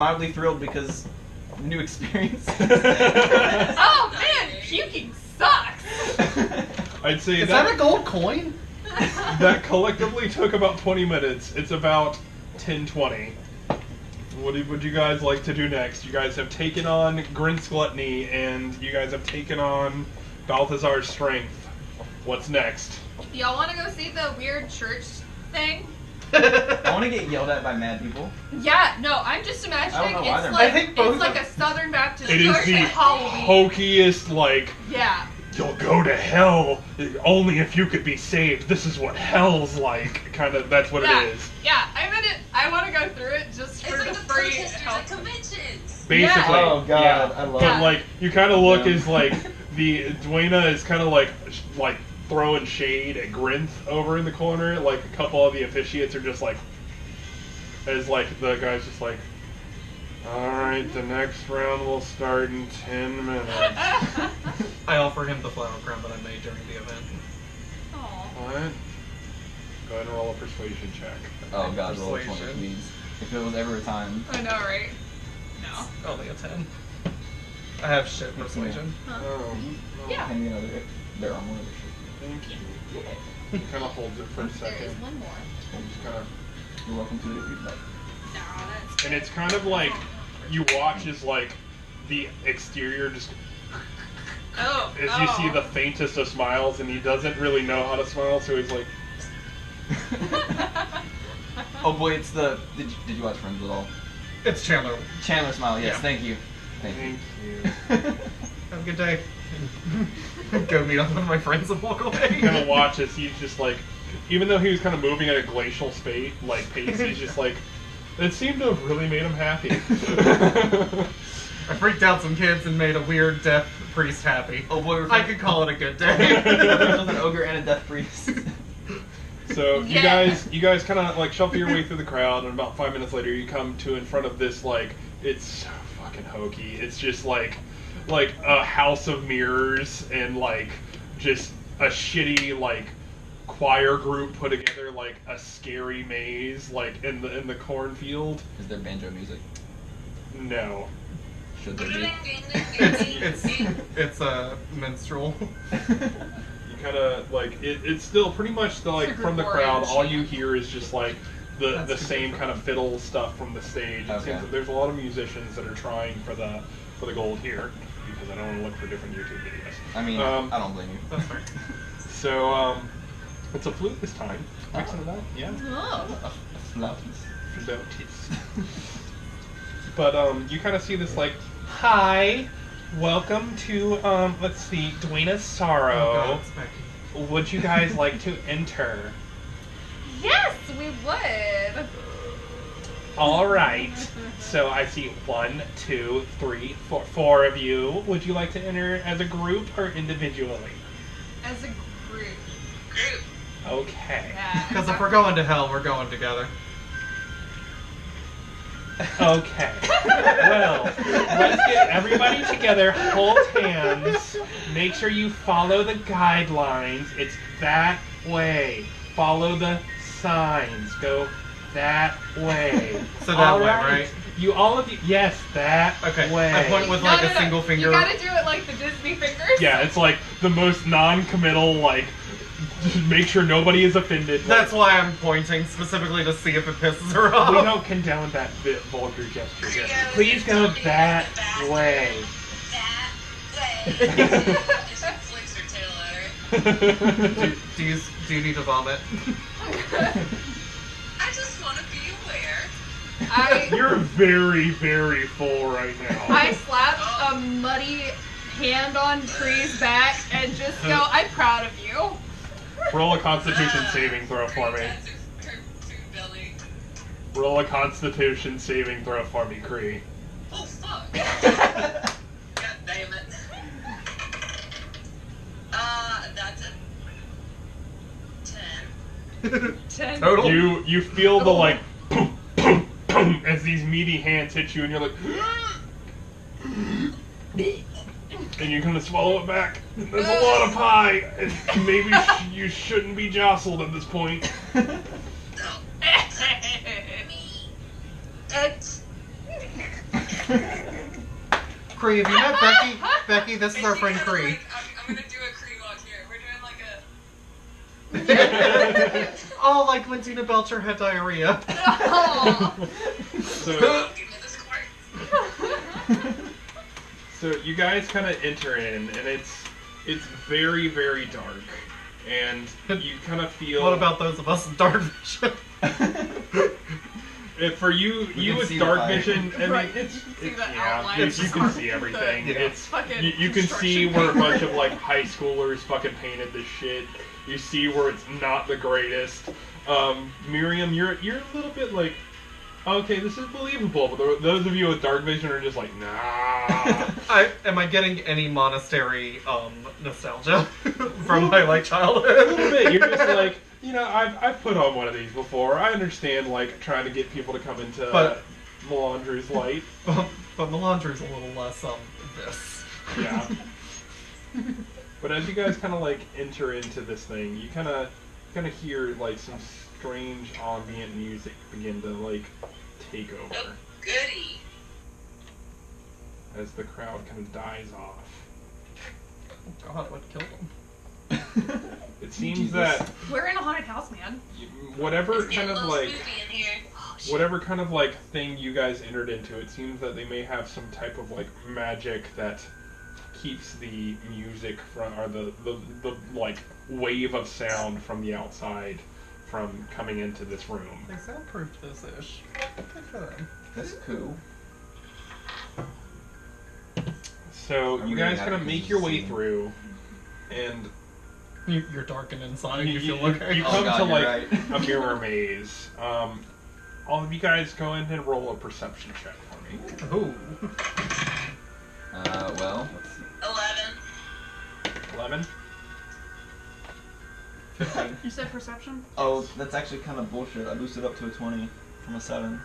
mildly thrilled because new experience. Oh man, puking sucks. I'd say Is that a gold coin? that collectively took about 20 minutes. It's about 10:20. What would you guys like to do next? You guys have taken on Grin's Gluttony, and you guys have taken on Balthazar's Strength. What's next? Y'all want to go see the weird church thing? I want to get yelled at by mad people. Yeah, no, I'm just imagining I don't know why it's they're like mad. I think both it's like of- a Southern Baptist It is church the at Halloween. hokiest, like, Yeah. you'll go to hell only if you could be saved. This is what hell's like. Kind of, that's what Yeah. it is. Yeah, I want to go through it just for It's the like the free protesters help. at conventions. Basically. Yeah. Oh god, Yeah. I love But it. like, you kind of look Yeah. as like the Dwayna is kind of like throwing shade at Grinth over in the corner. Like a couple of the officiates are just like, as like the guy's just like, all right, the next round will start in 10 minutes. I offer him the flower crown that I made during the event. Aw. What? Go ahead and roll a persuasion check. Oh god, roll a 20, Persuasion. please. If it was ever a time. I know, right? No. Only a 10. I have shit persuasion. Oh, Yeah. Hand me another their armor. thank you. Kind of holds it for a There is second. one more. Just kind of. You're welcome to it if you'd like. No, that's And it's kind of like you watch as like the exterior just Oh. as you see the faintest of smiles, and he doesn't really know how to smile, so he's like, Oh boy, it's the. Did you watch Friends at all? It's Chandler. Chandler smile. Yes, Yeah. thank you. Thank you. thank you. Have a good day. Go meet up with my friends and walk away. Kind of watch as he's just like, even though he was kind of moving at a glacial pace, he's just like, it seemed to have really made him happy. I freaked out some kids and made a weird deaf priest happy. Oh boy, we're I could call it a good There's day. an ogre and a death priest. So you Yeah. guys kind of like shuffle your way through the crowd, and about 5 minutes later, you come to in front of this like it's so fucking hokey. It's just like a house of mirrors and like just a shitty like choir group put together like a scary maze like in the cornfield. Is there banjo music? No. Should there be? It's a minstrel. You kind of like it's still pretty much the, like Super from the boring crowd. All chant. you hear is just like the That's same kind of fiddle stuff from the stage. It Okay. seems that there's a lot of musicians that are trying for the gold here because I don't want to look for different YouTube videos. I mean, I don't blame you. That's fair. So it's a flute this time. Mixing it up, yeah. Oh. Flautis. Flautis. But you kind of see this like, hi, welcome to let's see, Dwayna's Sorrow. Oh god, it's Becky. Would you guys like to enter? Yes, we would. All right. So I see 1, 2, 3, 4, 4 of you. Would you like to enter as a group or individually? As a group. Group. Okay. Yeah. Because if we're going to hell, we're going together. Okay. Well, let's get everybody together, hold hands, make sure you follow the guidelines. It's that way. Follow the signs. Go that way. So that All way, right? You all of you, yes, that Okay. way. I point with like a single finger. You gotta do it like the Disney fingers. Yeah, it's like the most non-committal, like, just make sure nobody is offended. That's why I'm pointing specifically to see if it pisses her off. We don't condone that bit vulgar gesture here. Yeah, Please go tell me that that way. That way. Just flicks her tail at her. Do you need to vomit? I just want to be aware. You're very, very full right now. I slapped a muddy hand on Cree's back and just go, I'm proud of you. Roll a Constitution saving throw for me. Her food belly. Roll a Constitution saving throw for me, Cree. Oh fuck. God damn it. That's a 10. 10. Total. You feel the like boom, boom, boom as these meaty hands hit you, and you're like, and you kind of swallow it back. And there's a lot of pie, and maybe you shouldn't be jostled at this point. Me. It's Cree, have you met Becky? Becky, this is our friend Cree. I'm gonna do a Cree walk here. We're doing like a. Oh, like when Tina Belcher had diarrhea. So, Give me this card. so you guys kind of enter in, and it's very, very dark, and you kind of feel. What about those of us in dark vision? For you can with see the dark fire. vision, I mean, Right, it's you can see it's the yeah, outline you, of you the can see car. everything. Yeah. It's Fucking you can see construction. where a bunch of like high schoolers fucking painted this shit. You see where it's not the greatest. Miriam, you're a little bit like, okay, this is believable, but those of you with dark vision are just like, nah. Am I getting any monastery nostalgia from my like A childhood? little bit. You're just like, you know, I've put on one of these before. I understand like trying to get people to come into But- Melandru's light. But Melandru's a little less this. Yeah. But as you guys kind of like enter into this thing, you kind of hear like some strange ambient music begin to like take over Oh, goody. as the crowd kind of dies off. Oh God, what killed him? It seems Jesus. that We're in a haunted house, man. whatever It's getting kind a of little like spooky in here. Oh, shit. whatever kind of like thing you guys entered into, it seems that they may have some type of like magic that keeps the music from, or the like wave of sound from the outside from coming into this room. They soundproofed this ish. Good for them. That's cool. So I'm you really guys happy kind of because make it's your way seen. through, and You're darkened inside. You, you feel okay. you Oh come God, to you're like right. a mirror maze. All of you guys go ahead and roll a perception check for me. Ooh. Well, let's see. 11. 11. 15. You said perception? Oh, that's actually kind of bullshit. I boosted up to a 20 from a 7.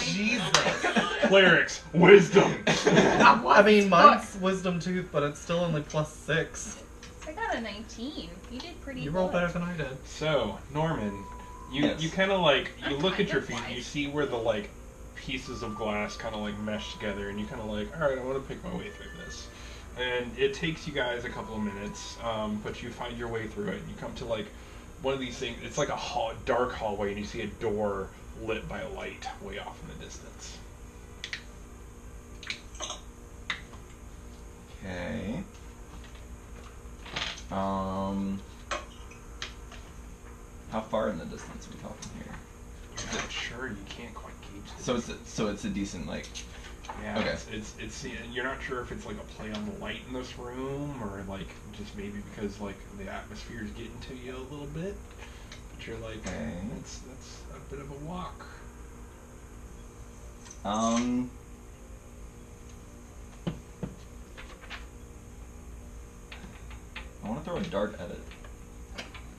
Jesus. Clerics, wisdom. I mean, mine's wisdom tooth, but it's still only +6. I got a 19. You did pretty You good. rolled better than I did. So Norman, you Yes. you kind of like you I'm look at kind your of feet, and you like- see where the like pieces of glass kind of like mesh together, and you kind of like, all right, I want to pick my way through this. And it takes you guys a couple of minutes, but you find your way through it, and you come to like one of these things. It's like a dark hallway, and you see a door lit by a light way off in the distance. Okay. How far in the distance are we talking here? You're not sure. You can't quite gauge. So it's a decent like. Yeah, Okay. it's you're not sure if it's like a play on the light in this room or like just maybe because like the atmosphere is getting to you a little bit, but you're like, Okay. that's a bit of a walk. I want to throw a dart at it.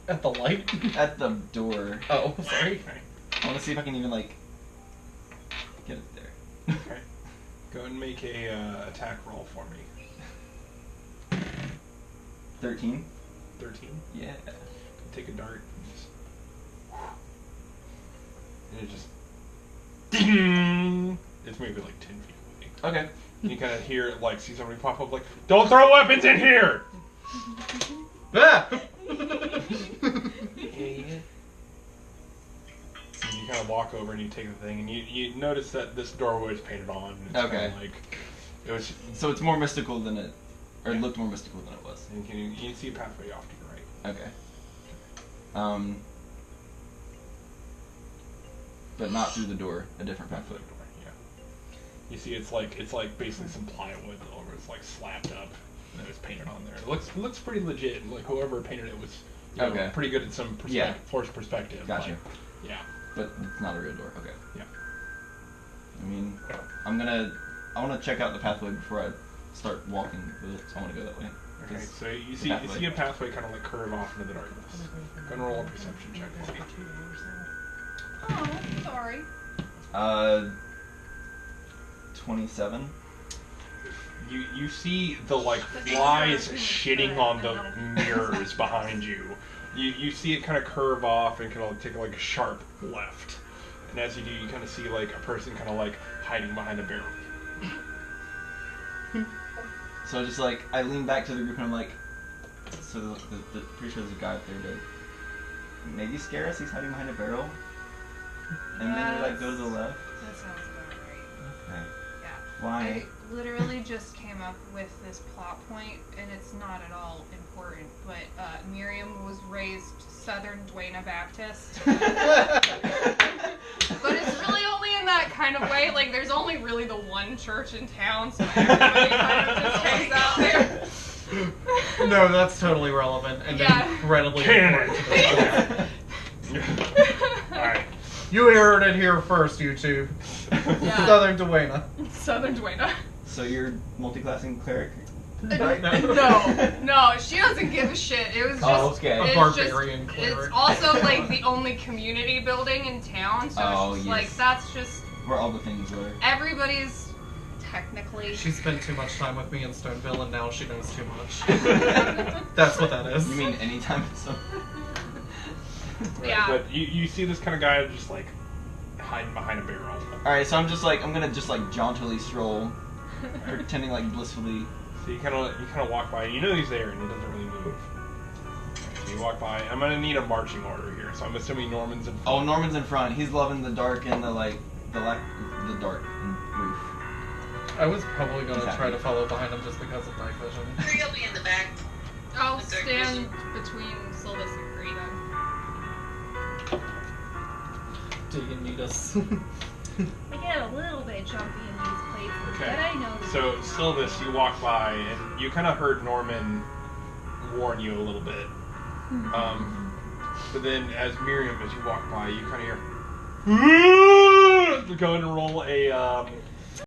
At the light? At the door. Oh, sorry. Okay. I want to see if I can even like get it there. Okay. Go ahead and make a attack roll for me. 13. 13. Yeah. Take a dart. And it just. Ding! It's maybe like 10 feet away. Okay. And you kind of hear it, like, see somebody pop up, like, don't throw weapons in here! Ah! And you kind of walk over and you take the thing, and you notice that this doorway is painted on. And it's Okay. kinda like it was. So it's more mystical than it, or Yeah. it looked more mystical than it was. And you can see a pathway off to your right. Okay. But not through the door. A different pathway. Yeah. You see, it's like basically some plywood over. It's like slapped up, and it was painted on there. It looks pretty legit. Like whoever painted it was, you know, Okay. pretty good at some Yeah. forced perspective. Gotcha. Like, yeah. But it's not a real door. Okay. Yeah. I mean, I want to check out the pathway before I start walking with it. So I want to go that way. Okay. 'Cause So you the see pathway. a pathway kind of like curve off into the darkness. Go and roll a perception check for me. Oh, sorry. 27. You see the like flies shitting on the mirrors behind you. You see it kind of curve off and kind of take like a sharp left, And as you do, you kind of see like a person kind of like hiding behind a barrel. So just like I lean back to the group and I'm like, so pretty sure there's a guy up there to maybe scare us. He's hiding behind a barrel, and then we like go to the left. That sounds about right. Okay. Yeah. Why? I literally just came up with this plot point, and it's not at all important, but Miriam was raised Southern Duena Baptist. But it's really only in that kind of way. Like, there's only really the one church in town, so everybody kind of just hangs out there. No, that's totally relevant and Yeah. incredibly Canon. important. Alright. You heard it here first, YouTube. Yeah. Southern Duena. Southern Duena. So you're multi-classing cleric? Right now. No, she doesn't give a shit. It was just Oh, okay. A it's barbarian just, cleric. It's also like the only community building in town, so Oh, it's just yes. like that's just Where all the things were. everybody's technically. She spent too much time with me in Stoneville, and now she knows too much. That's what that is. You mean anytime it's so? Right, Yeah. But you see this kind of guy just like hiding behind a barrel. Alright, so I'm gonna just like jauntily stroll, pretending like blissfully. So you kind of walk by, and you know he's there, and he doesn't really move. So you walk by. I'm gonna need a marching order here, so I'm assuming Norman's in front. Oh, Norman's in front. He's loving the dark and the dark roof. I was probably gonna Exactly. try to follow behind him just because of night vision. Cree will be in the back. I'll With dark stand vision. between Sylvis and Cree then. Do you need us? I get a little bit jumpy in these places, Okay. but I know that. So Sylvis, you walk by, and you kind of heard Norman warn you a little bit. But then, as Miriam, as you walk by, you kind of hear. Go ahead and roll a